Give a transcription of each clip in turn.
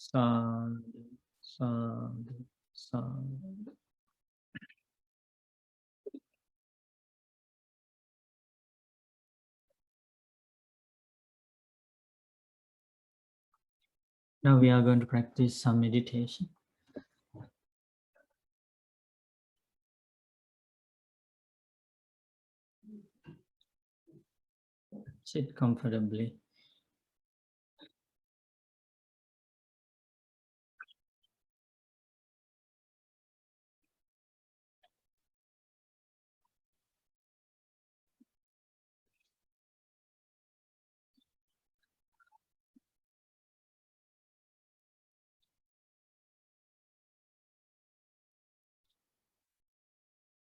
Sadhu, sadhu, sadhu. Now we are going to practice some meditation. Sit comfortably.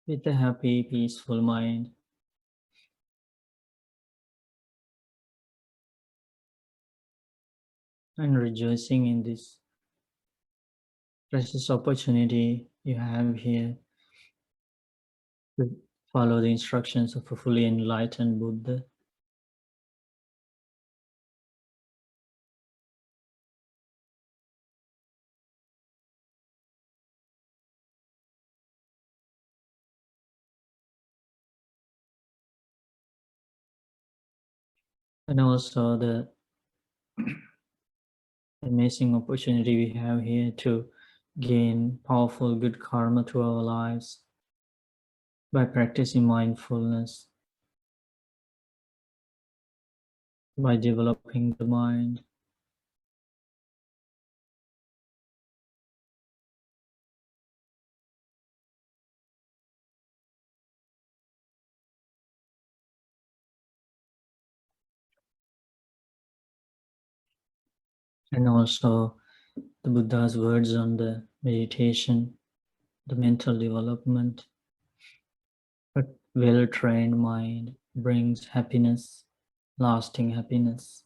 With a happy, peaceful mind. And rejoicing in this precious opportunity you have here to follow the instructions of a fully enlightened Buddha. And also the amazing opportunity we have here to gain powerful good karma to our lives by practicing mindfulness, by developing the mind. And also the Buddha's words on the meditation, the mental development. A well-trained mind brings happiness, lasting happiness.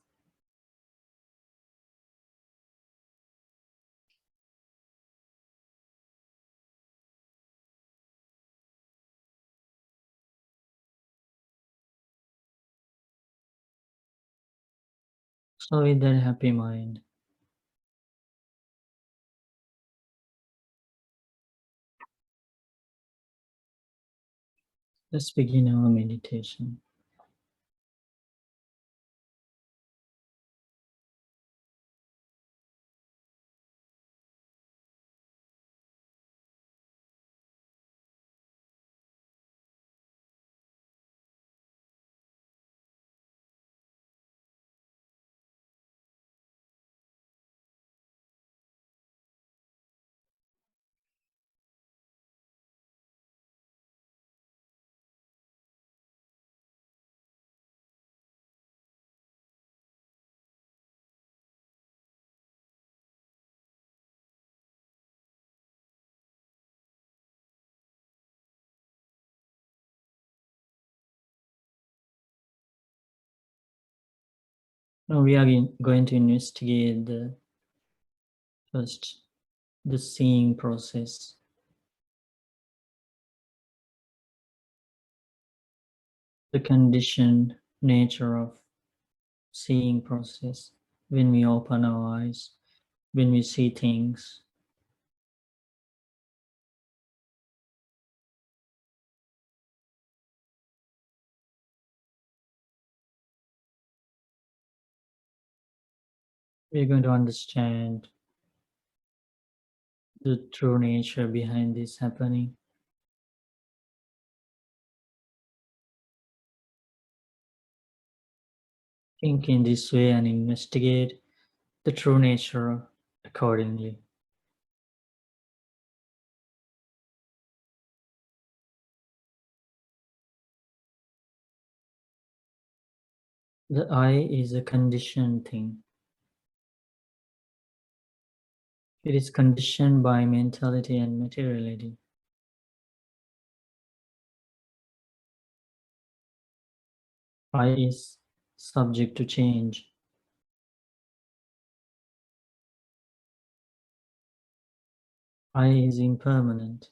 So with that happy mind, let's begin our meditation. Now we are going to investigate first the seeing process. The conditioned nature of seeing process. When we open our eyes, when we see things, we're going to understand the true nature behind this happening. Think in this way and investigate the true nature accordingly. The eye is a conditioned thing. It is conditioned by mentality and materiality. Eye is subject to change. Eye is impermanent.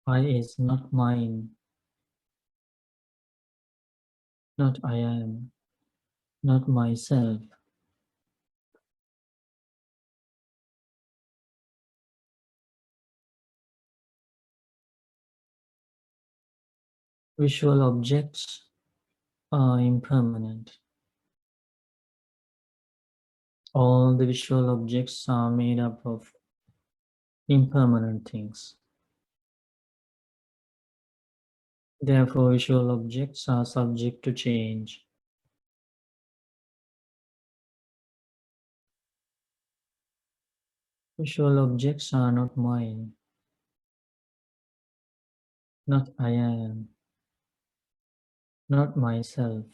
I is not mine, not I am. not myself. Visual objects are impermanent. All the visual objects are made up of impermanent things. Therefore, visual objects are subject to change. Visual objects are not mine, not I am, not myself.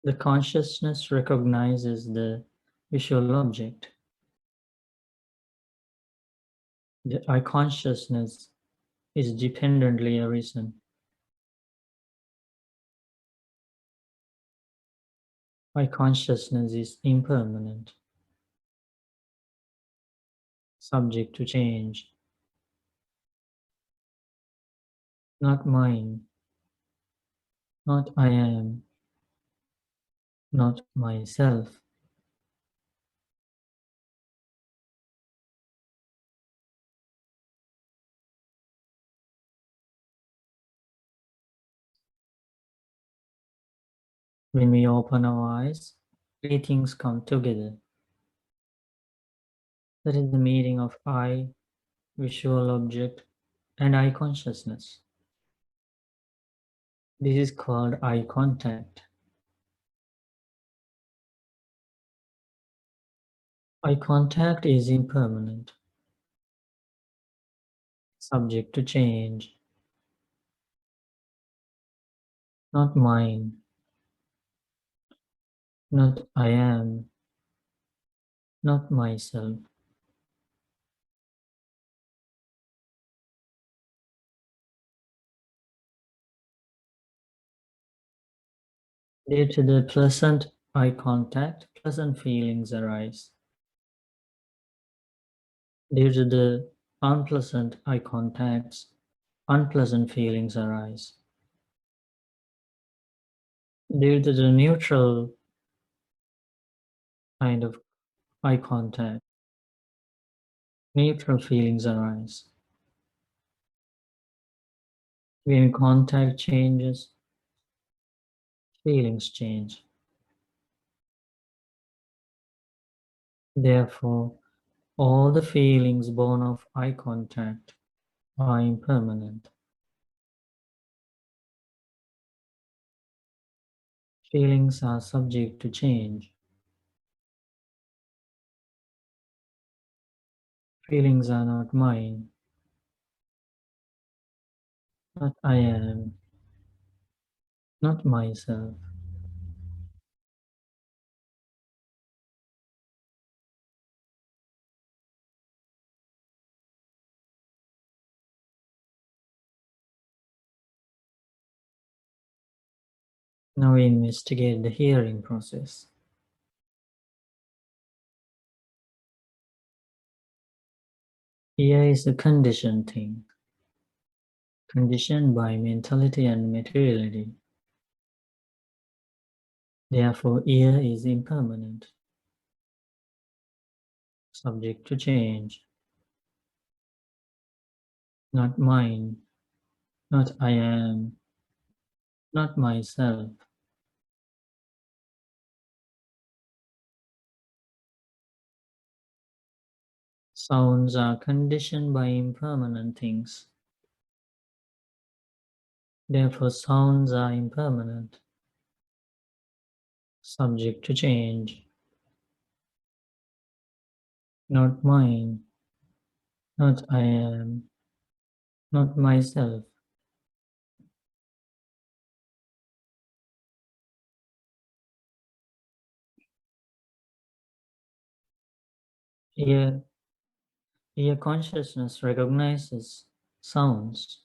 The consciousness recognizes the visual object. The I consciousness is dependently arisen. I consciousness is impermanent, subject to change, not mine, not I am, not myself. When we open our eyes, three things come together. That is the meaning of I, visual object, and I consciousness. This is called eye contact. Eye contact is impermanent, subject to change, not mine, not I am, not myself. Due to the pleasant eye contact, pleasant feelings arise. Due to the unpleasant eye contacts, unpleasant feelings arise. Due to the neutral kind of eye contact, neutral feelings arise. When contact changes, feelings change. Therefore, all the feelings born of eye contact are impermanent. Feelings are subject to change. Feelings are not mine, not I am, not myself. Now we investigate the hearing process. Ear is a conditioned thing, conditioned by mentality and materiality. Therefore, ear is impermanent, subject to change, not mine, not I am, not myself. Sounds are conditioned by impermanent things. Therefore, sounds are impermanent, subject to change, not mine, not I am, not myself. Ear consciousness recognizes sounds.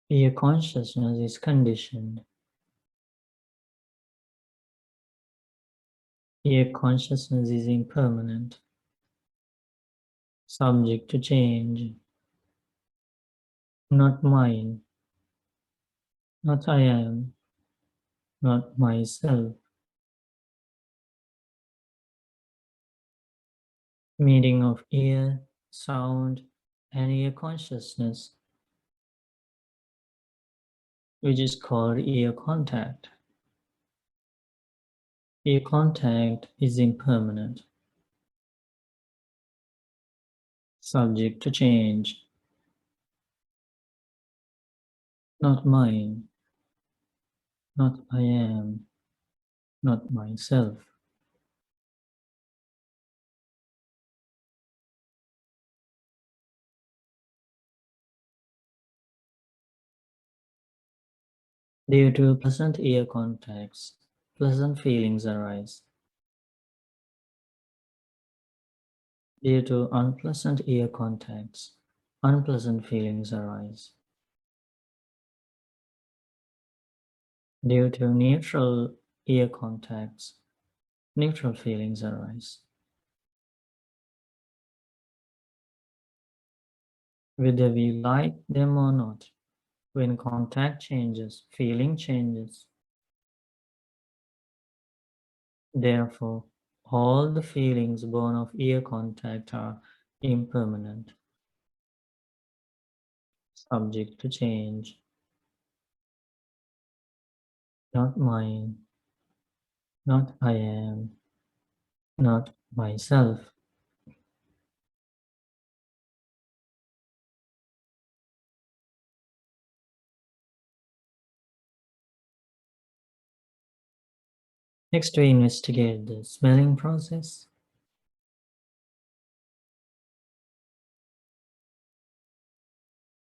Ear consciousness is conditioned. Here consciousness is impermanent, subject to change, not mine, not I am, not myself. Meeting of ear, sound, and ear consciousness, which is called ear contact. Ear contact is impermanent, subject to change, not mine, not I am, not myself. Due to pleasant ear contacts, pleasant feelings arise. Due to unpleasant ear contacts, unpleasant feelings arise. Due to neutral ear contacts, neutral feelings arise. Whether we like them or not, when contact changes, feeling changes. Therefore, all the feelings born of ear contact are impermanent, subject to change, not mine, not I am, not myself. Next, we investigate the smelling process.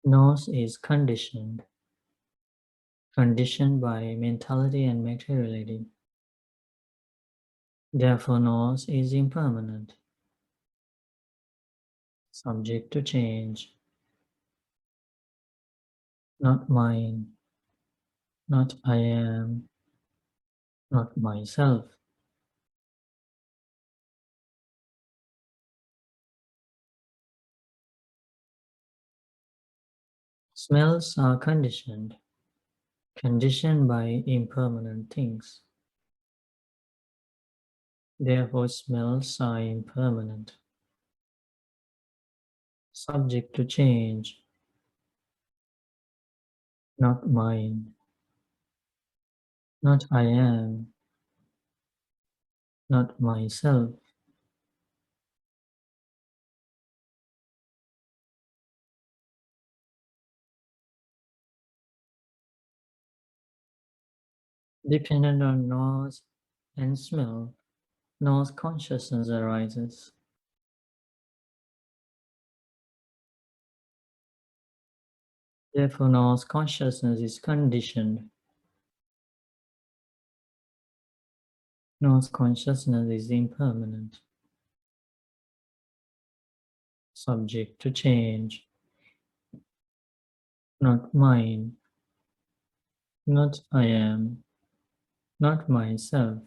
Nose is conditioned by mentality and materiality. Therefore, nose is impermanent, subject to change, not mine, not I am, not myself. Smells are conditioned by impermanent things. Therefore, smells are impermanent, subject to change, not mine, not I am, not myself. Dependent on nose and smell, nose consciousness arises. Therefore, nose consciousness is conditioned. Nose consciousness is impermanent, subject to change, not mine, not I am, not myself.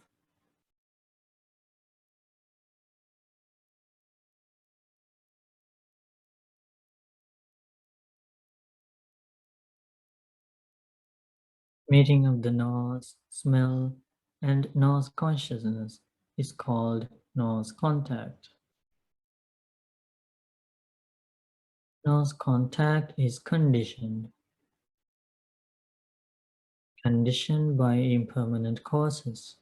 Meeting of the nose, smell, and nose consciousness is called nose contact. Nose contact is conditioned by impermanent causes.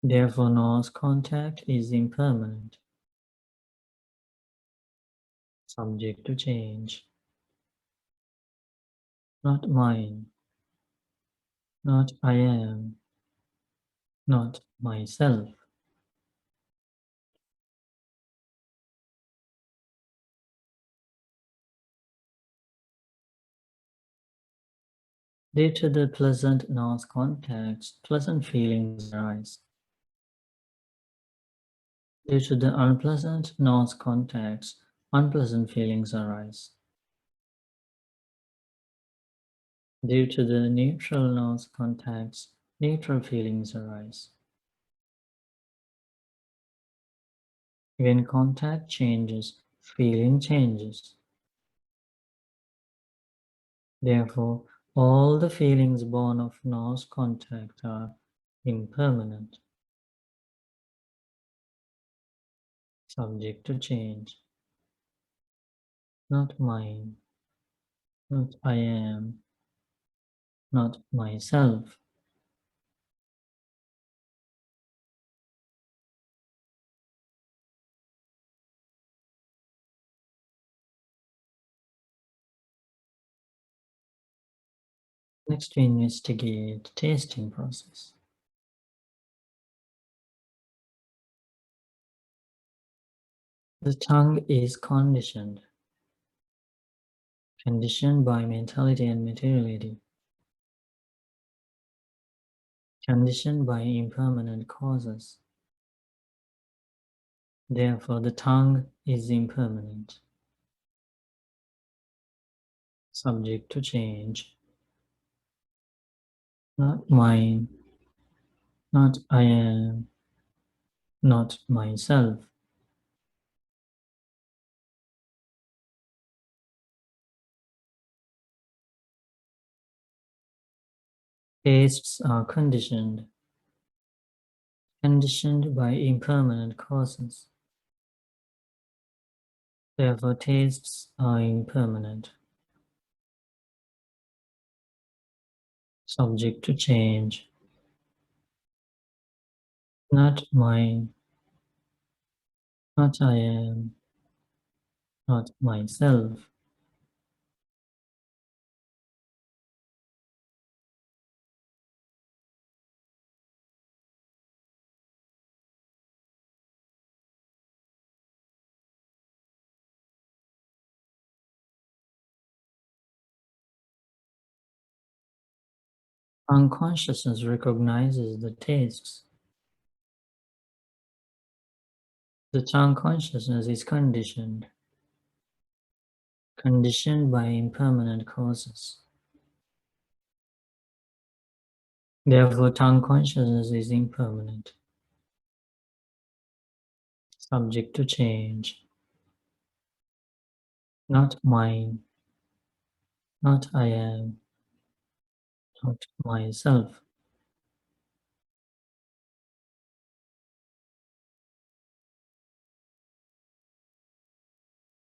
Therefore, nose contact is impermanent, subject to change, not mine, not I am, not myself. Due to the pleasant nose contacts, pleasant feelings arise. Due to the unpleasant nose contacts, unpleasant feelings arise. Due to the neutral nose contacts, neutral feelings arise. When contact changes, feeling changes. Therefore, all the feelings born of Norse contact are impermanent, subject to change. Not mine, not I am, not myself. Next, we investigate the tasting process. The tongue is conditioned by mentality and materiality, conditioned by impermanent causes. Therefore, the tongue is impermanent, subject to change. Not mine, not I am, not myself. Tastes are conditioned by impermanent causes. Therefore, tastes are impermanent, subject to change. Not mine, not I am, not myself. Unconsciousness recognizes the tastes. The tongue consciousness is conditioned by impermanent causes. Therefore, tongue consciousness is impermanent, subject to change. Not mine, not I am, not myself.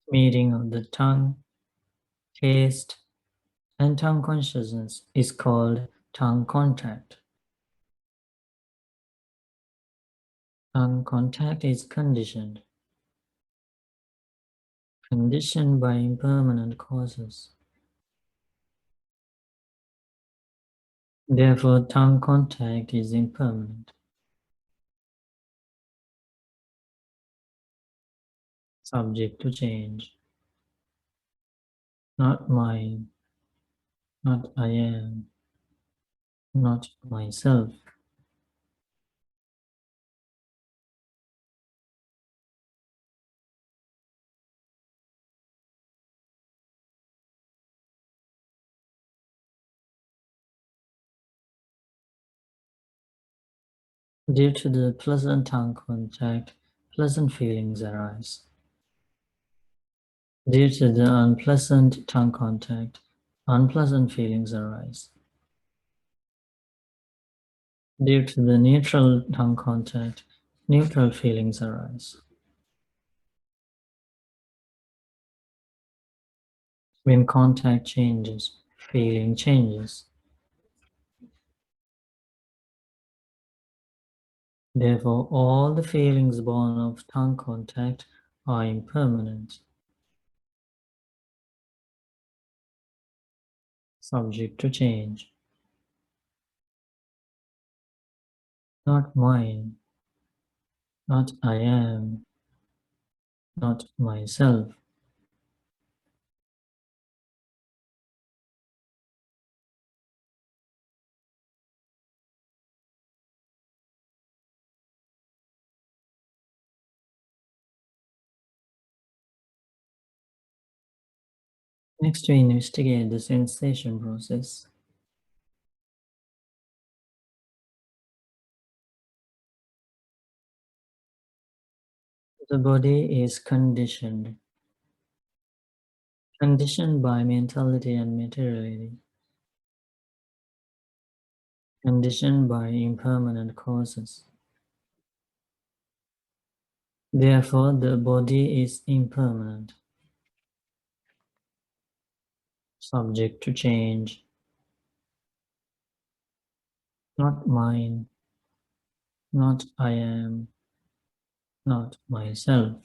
Meeting of the tongue, taste, and tongue consciousness is called tongue contact. Tongue contact is conditioned by impermanent causes. Therefore, tongue contact is impermanent, subject to change. Not mine, not I am, not myself. Due to the pleasant tongue contact, pleasant feelings arise. Due to the unpleasant tongue contact, unpleasant feelings arise. Due to the neutral tongue contact, neutral feelings arise. When contact changes, feeling changes. Therefore, all the feelings born of tongue contact are impermanent, subject to change. Not mine, not I am, not myself. Next, we investigate the sensation process. The body is conditioned by mentality and materiality, conditioned by impermanent causes. Therefore, the body is impermanent, subject to change, not mine, not I am, not myself.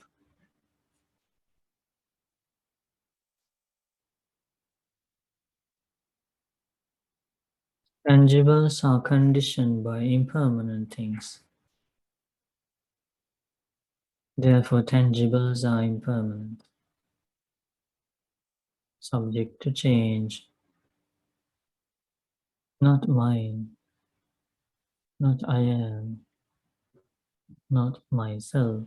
Tangibles are conditioned by impermanent things. Therefore, tangibles are impermanent, subject to change, not mine, not I am, not myself.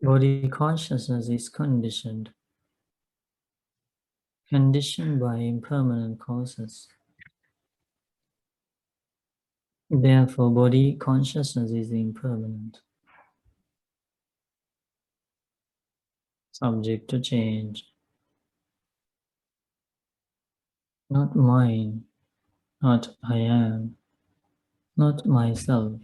Body consciousness is conditioned by impermanent causes. Therefore, body consciousness is impermanent, subject to change, not mine, not I am, not myself.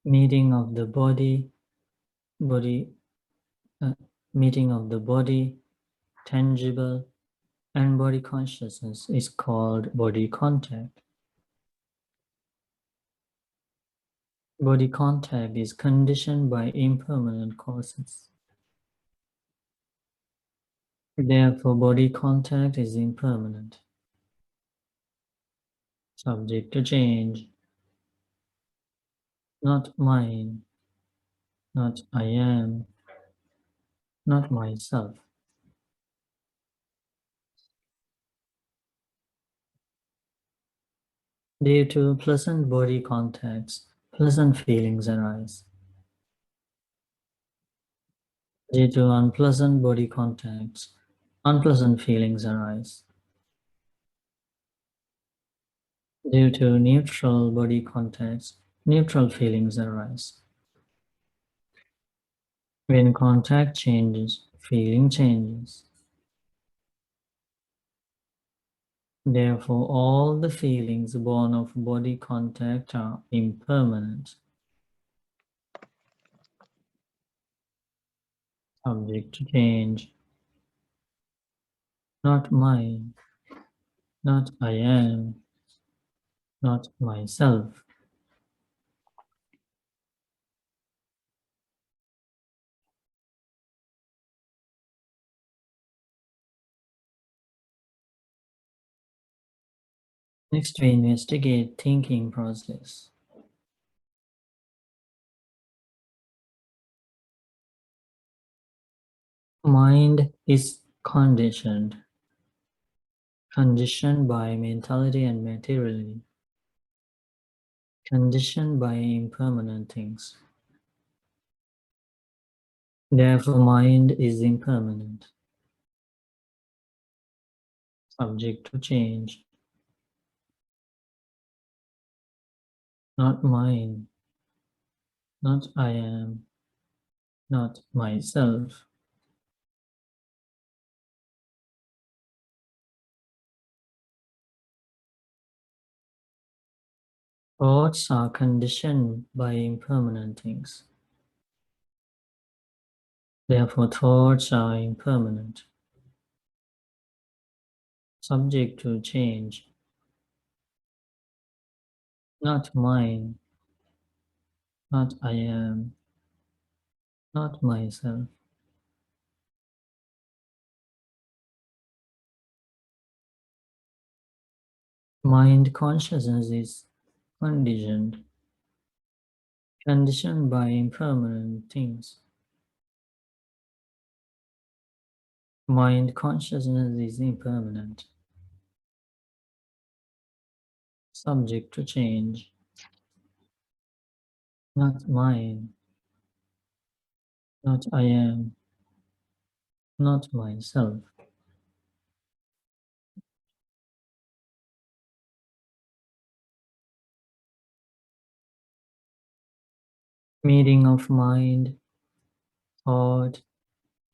Meeting of the body, uh, meeting of the body, tangible, and body consciousness is called body contact. Body contact is conditioned by impermanent causes. Therefore, body contact is impermanent, subject to change, not mine, not I am, not myself. Due to pleasant body contacts, pleasant feelings arise. Due to unpleasant body contacts, unpleasant feelings arise. Due to neutral body contacts, neutral feelings arise. When contact changes, feeling changes. Therefore, all the feelings born of body contact are impermanent, subject to change, not mine, not I am, not myself. Next, we investigate thinking process. Mind is conditioned by mentality and materiality, conditioned by impermanent things. Therefore, mind is impermanent, subject to change, not mine, not I am, not myself. Thoughts are conditioned by impermanent things. Therefore, thoughts are impermanent, subject to change, not mine, not I am, not myself. Mind consciousness is conditioned, conditioned by impermanent things. Mind consciousness is impermanent, subject to change, not mine, not I am, not myself. Meeting of mind, thought,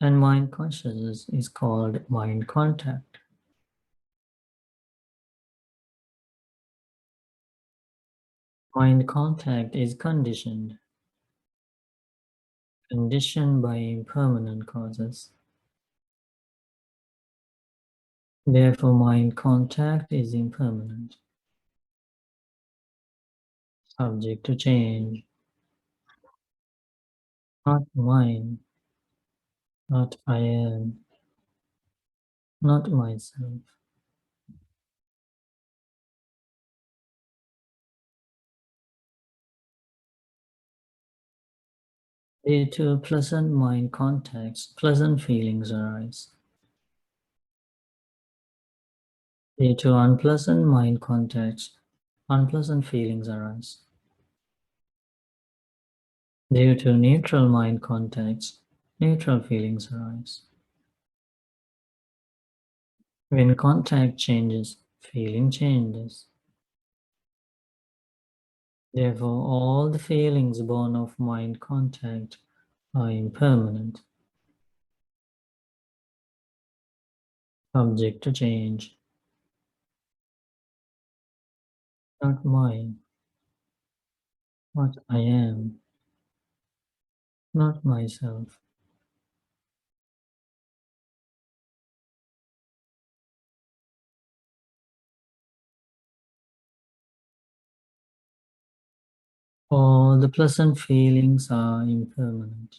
and mind consciousness is called mind contact. Mind contact is conditioned by impermanent causes. Therefore, mind contact is impermanent, subject to change, not mine, not I am, not myself. Due to pleasant mind contacts, pleasant feelings arise. Due to unpleasant mind contacts, unpleasant feelings arise. Due to neutral mind contacts, neutral feelings arise. When contact changes, feeling changes. Therefore, all the feelings born of mind contact are impermanent, subject to change, not mine, what I am, not myself. All the pleasant feelings are impermanent,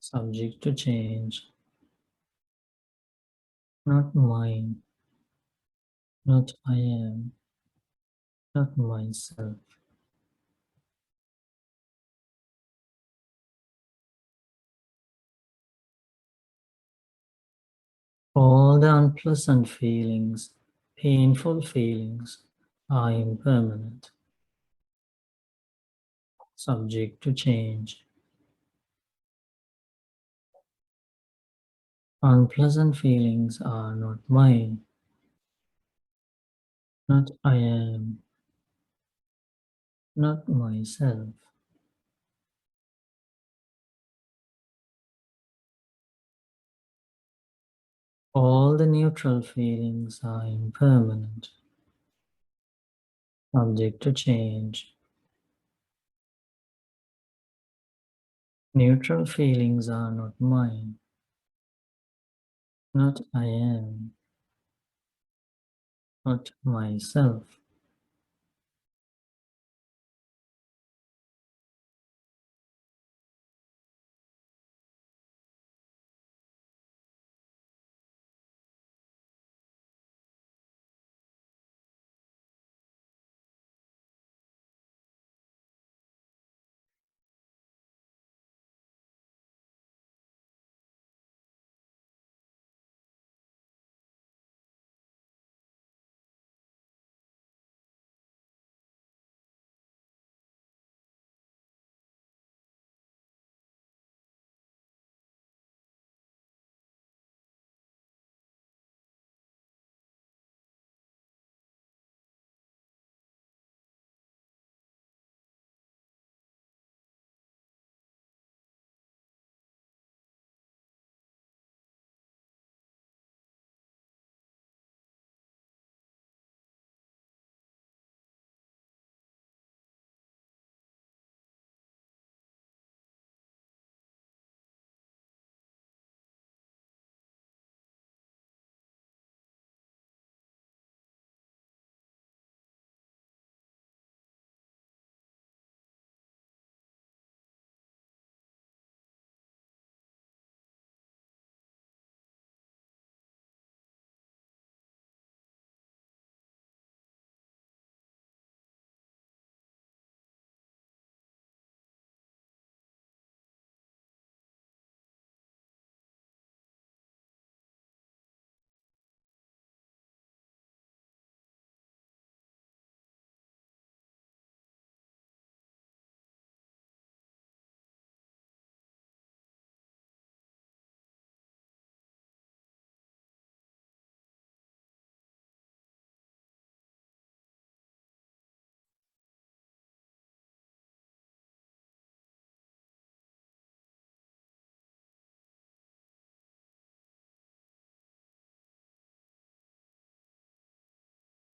subject to change, not mine, not I am, not myself. All the unpleasant feelings, painful feelings, are impermanent, subject to change. Unpleasant feelings are not mine, not I am, not myself. All the neutral feelings are impermanent, subject to change. Neutral feelings are not mine, not I am, not myself.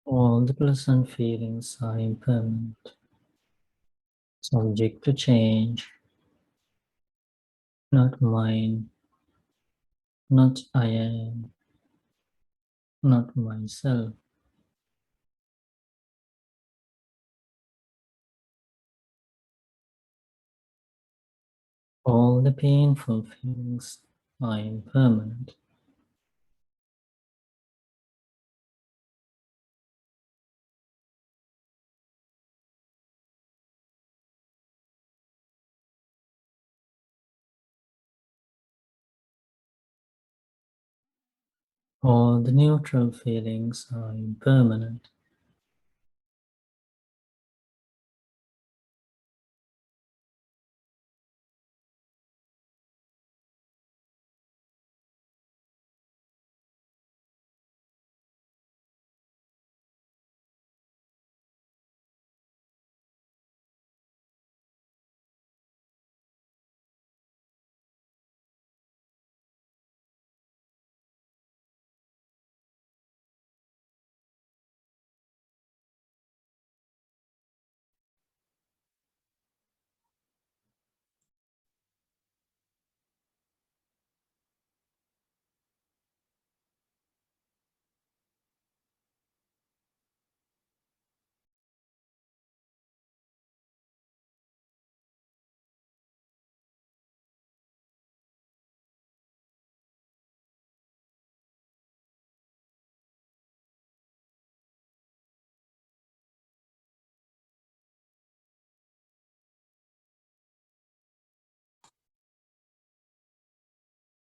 All the pleasant feelings are impermanent, subject to change, not mine, not I am, not myself. All the painful feelings are impermanent. All the neutral feelings are impermanent.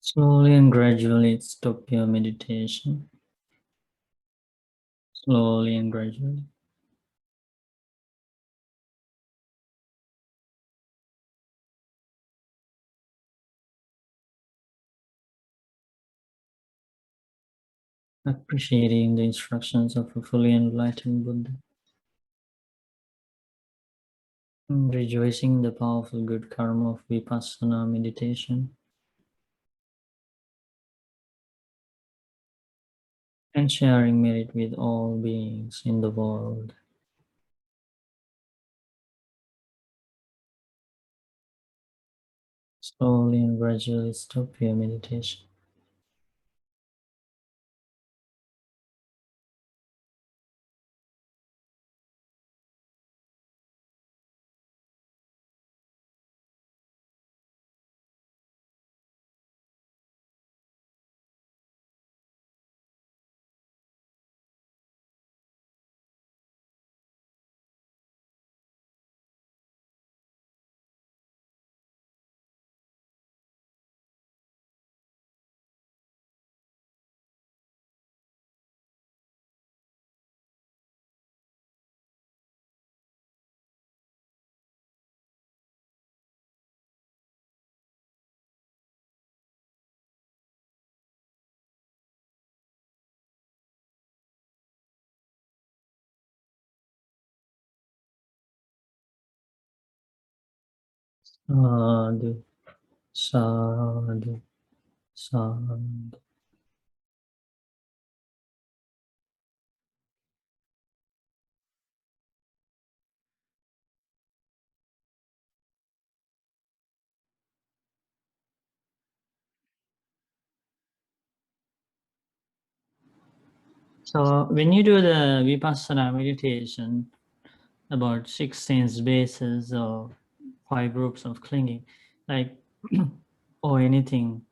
Slowly and gradually stop your meditation. Slowly and gradually. Appreciating the instructions of a fully enlightened Buddha. And rejoicing in the powerful good karma of Vipassana meditation. And sharing merit with all beings in the world. Slowly and gradually stop your meditation. Sadhu, sadhu, sadhu. So when you do the Vipassana meditation, about 6 sense bases or 5 groups of clinging, like or anything,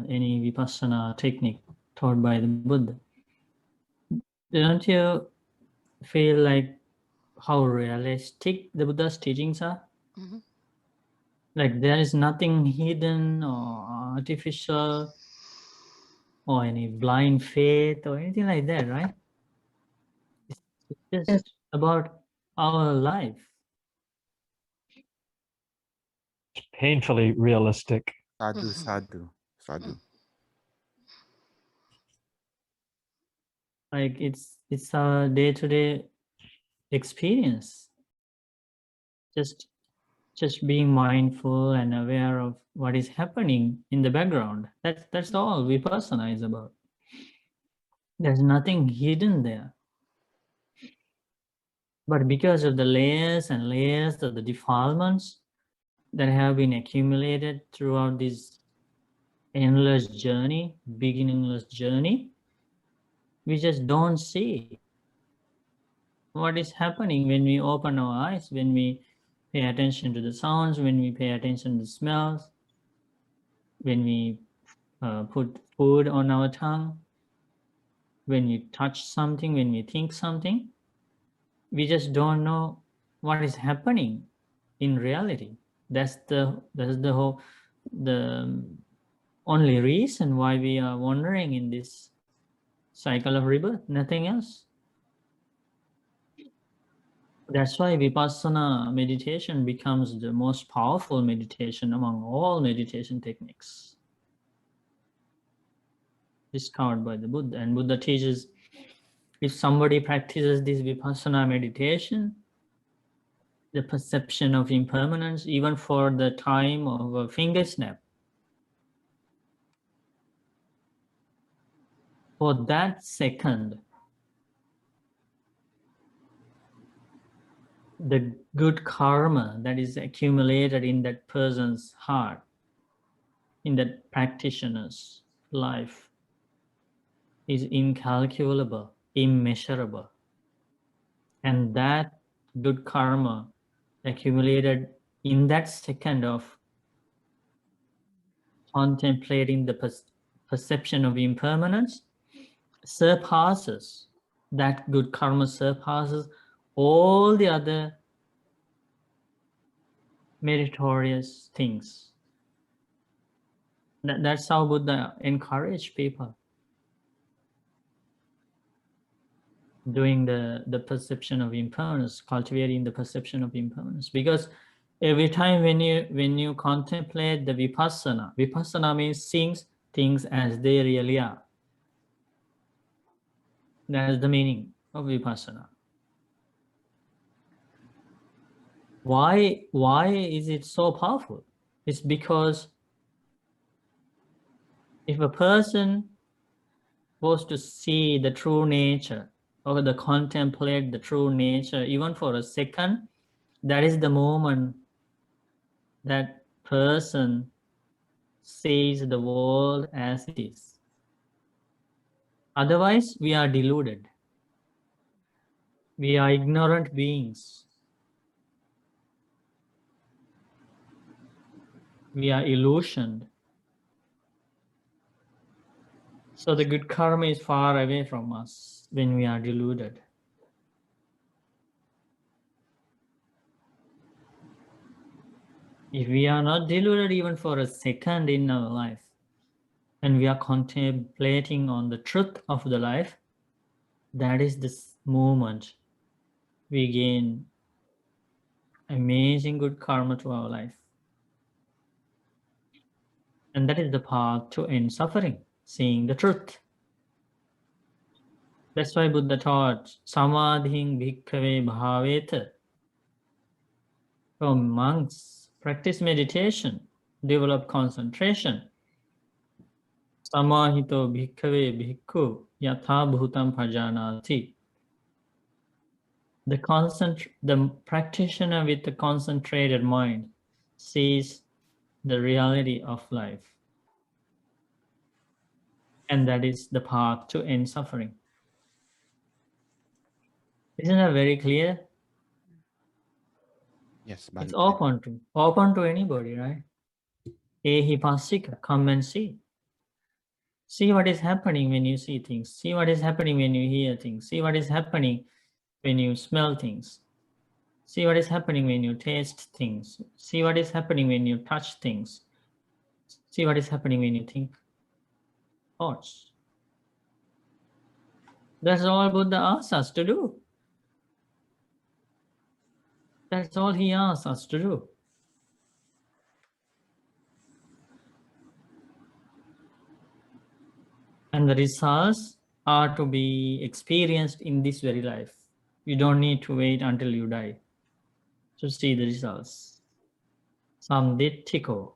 any Vipassana technique taught by the Buddha, don't you feel like how realistic the Buddha's teachings are? Mhm. Like there is nothing hidden or artificial or any blind faith or anything like that, right? It's just about our life. Painfully realistic. Sadhu, Mhm. sadhu, sadhu. Like it's our day-to-day experience. Just just being mindful and aware of what is happening in the background. That's all Vipassana is about. There's nothing hidden there. But because of the layers and layers of the defilements that have been accumulated throughout this endless journey, beginningless journey, we just don't see what is happening when we open our eyes, when we pay attention to the sounds, when we pay attention to the smells, when we put food on our tongue, when we touch something, when we think something. We just don't know what is happening in reality. That's the whole, the only reason why we are wandering in this cycle of rebirth, nothing else. That's why Vipassana meditation becomes the most powerful meditation among all meditation techniques discovered by the Buddha. And Buddha teaches, if somebody practices this Vipassana meditation, the perception of impermanence, even for the time of a finger snap, for that second, the good karma that is accumulated in that person's heart, in that practitioner's life, is incalculable, immeasurable. And that good karma accumulated in that second of contemplating the perception of impermanence surpasses, that good karma surpasses all the other meritorious things. That's how Buddha encouraged people doing the perception of impermanence, cultivating the perception of impermanence. Because every time when you contemplate the vipassana means seeing things as they really are. That's the meaning of vipassana. Why is it so powerful? It's because if a person was to see the true nature or the contemplate the true nature, even for a second, that is the moment that person sees the world as it is. Otherwise, we are deluded. We are ignorant beings. We are illusioned. So the good karma is far away from us when we are deluded. If we are not deluded even for a second in our life, and we are contemplating on the truth of the life, that is this moment we gain amazing good karma to our life. And that is the path to end suffering, seeing the truth. That's why Buddha taught, Samadhing bhikkhave bhaveta. From monks, practice meditation, develop concentration. Samahito bhikkhave bhikkhu yatha bhutam pajanati. The practitioner with the concentrated mind sees the reality of life. And that is the path to end suffering. Isn't that very clear? Yes, It's Bhante. open to anybody, right? Ehipasika, come and see. See what is happening when you see things. See what is happening when you hear things. See what is happening when you smell things. See what is happening when you taste things. See what is happening when you touch things. See what is happening when you think thoughts. That's all Buddha asks us to do. That's all he asks us to do. And the results are to be experienced in this very life. You don't need to wait until you die to see the results. Samdittiko.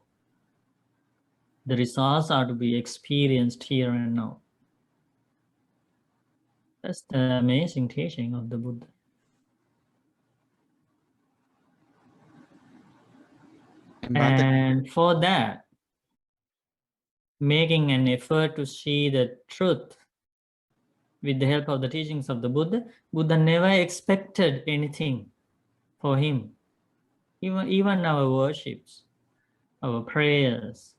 The results are to be experienced here and now. That's the amazing teaching of the Buddha. And for that, making an effort to see the truth with the help of the teachings of the Buddha, Buddha never expected anything for him. Even our worships, our prayers,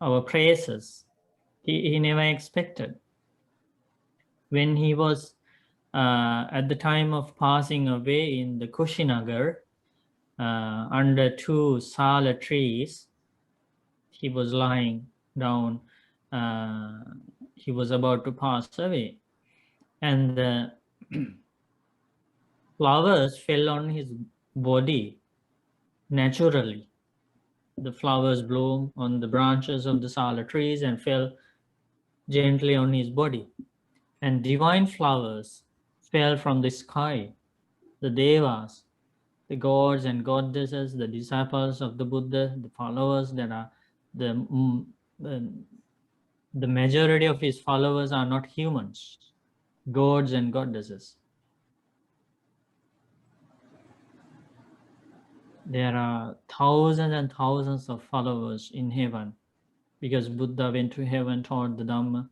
our praises, he never expected. When he was at the time of passing away in the Kushinagar, under two sala trees, he was lying down. He was about to pass away, and the flowers fell on his body naturally. The flowers bloom on the branches of the sala trees and fell gently on his body. And divine flowers fell from the sky. The devas, the gods and goddesses, the disciples of the Buddha, the followers that are the majority of his followers are not humans, gods and goddesses. There are thousands and thousands of followers in heaven because Buddha went to heaven, taught the Dhamma.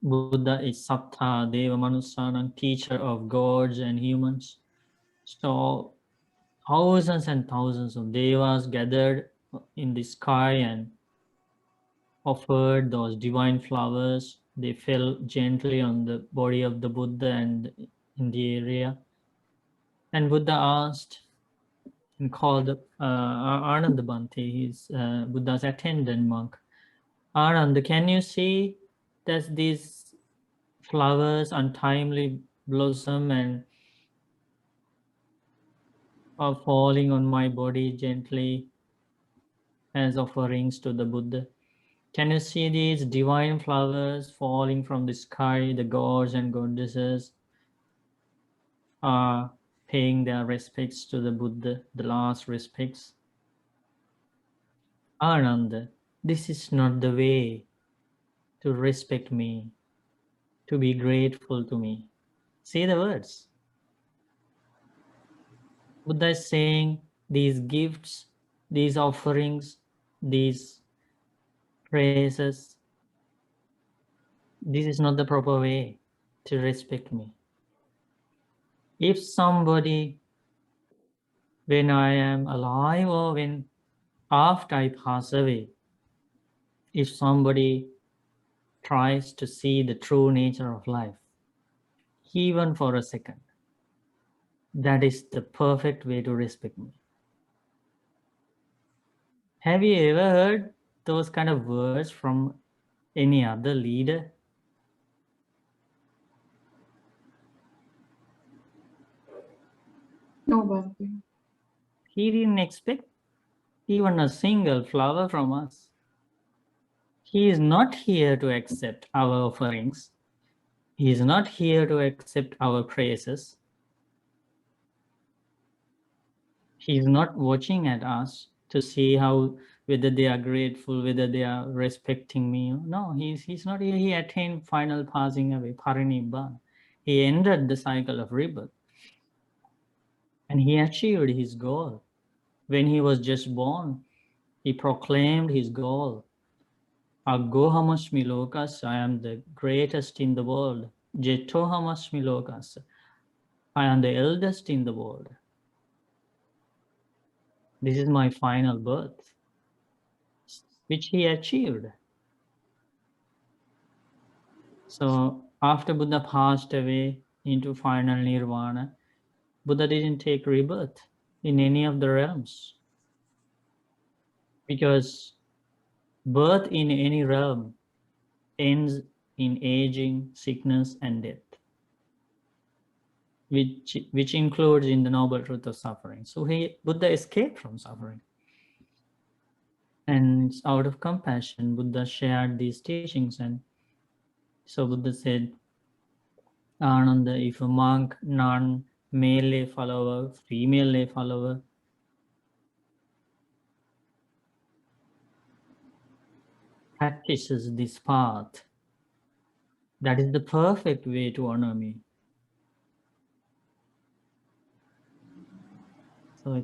Buddha is Sattha Deva Manusanam, teacher of gods and humans. So thousands and thousands of devas gathered in the sky and offered those divine flowers. They fell gently on the body of the Buddha and in the area. And Buddha asked and called Ananda Bhante, his Buddha's attendant monk. Ananda, can you see that these flowers untimely blossom and are falling on my body gently as offerings to the Buddha? Can you see these divine flowers falling from the sky? The gods and goddesses are paying their respects to the Buddha, the last respects. Ananda, this is not the way to respect me, to be grateful to me. See the words. Buddha is saying these gifts, these offerings, these praises, this is not the proper way to respect me. If somebody, when I am alive or when after I pass away, if somebody tries to see the true nature of life, even for a second, that is the perfect way to respect me. Have you ever heard those kind of words from any other leader? No, Bhante. He didn't expect even a single flower from us. He is not here to accept our offerings. He is not here to accept our praises. He is not watching at us to see how whether they are grateful, whether they are respecting me. No, he's not here. He attained final passing away, parinibbana. He ended the cycle of rebirth. And he achieved his goal. When he was just born, he proclaimed his goal. Agohamasmi lokas, I am the greatest in the world. Jetohamasmi lokas, I am the eldest in the world. This is my final birth, which he achieved. So after Buddha passed away into final nirvana, Buddha didn't take rebirth in any of the realms, because birth in any realm ends in aging, sickness, and death, which includes in the noble truth of suffering. So Buddha escaped from suffering. And out of compassion, Buddha shared these teachings. And so Buddha said, Ananda, if a monk, nun, male lay follower, female lay follower, practices this path, that is the perfect way to honor me. So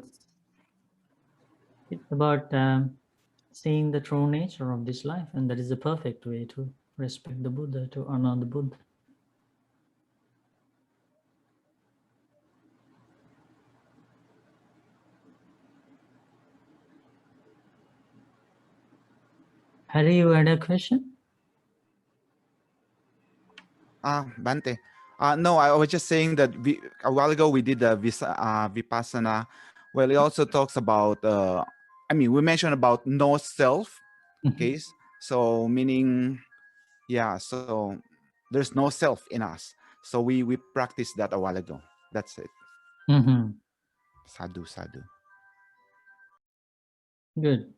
about seeing the true nature of this life, and that is the perfect way to respect the Buddha, to honor the Buddha. Harry, you had a question? Bante. No, I was just saying that a while ago we did the Vipassana. Well, it also talks about, we mentioned about no self case. So meaning, so there's no self in us. So we practiced that a while ago. That's it. Mm-hmm. Sadhu, sadhu. Good.